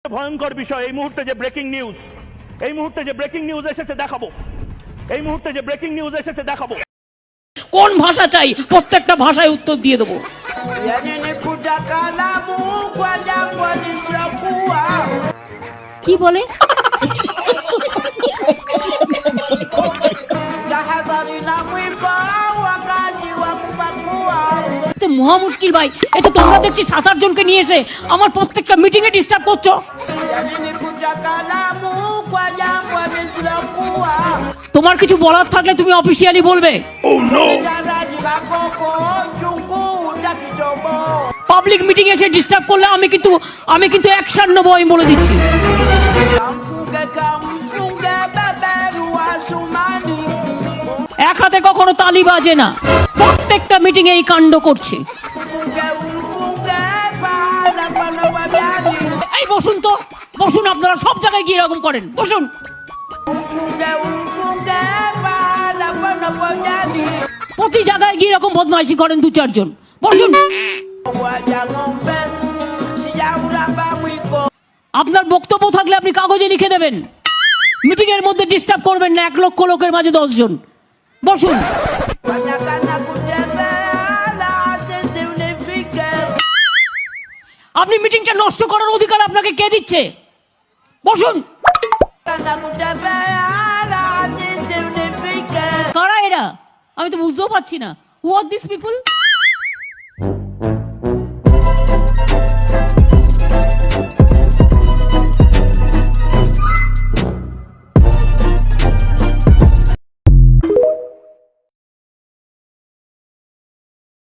ভয়ঙ্কর বিষয় এই মুহূর্তে যে ব্রেকিং নিউজ এসেছে দেখাবো কোন ভাষা চাই প্রত্যেকটা ভাষায় উত্তর দিয়ে দেবো। কি বলে মহা মুশকিল ভাই, এই তো তোমরা দেখছি 7-8 জনকে নিয়ে এসে আমার প্রত্যেকটা মিটিং এ ডিস্টার্ব করছো। তোমার কিছু বলার থাকলে তুমি অফিসিয়ালি বলবে। পাবলিক মিটিং এসে ডিস্টার্ব করলে আমি কিন্তু অ্যাকশন নেবো, আমি বলে দিচ্ছি। এক হাতে কখনো তালি বাজে না, প্রত্যেকটা মিটিং এ এই কাণ্ড করছে। এই বসুন তো, বসুন, আপনারা সব জায়গায় গিয়ে এরকম করেন, বসুন। প্রতি জায়গায় গিয়ে এরকম বদমাইশি করেন 2-4 জন, বসুন। আপনার বক্তব্য থাকলে আপনি কাগজে লিখে দেবেন, মিটিং এর মধ্যে ডিস্টার্ব করবেন না। 1 লক্ষ লোকের মাঝে 10 জন, বসুন। আপনি মিটিংটা নষ্ট করার অধিকার আপনাকে কে দিচ্ছে? বসুন। কারা এরা? আমি তো বুঝতেও পারছি না। হু আর দিস পিপল?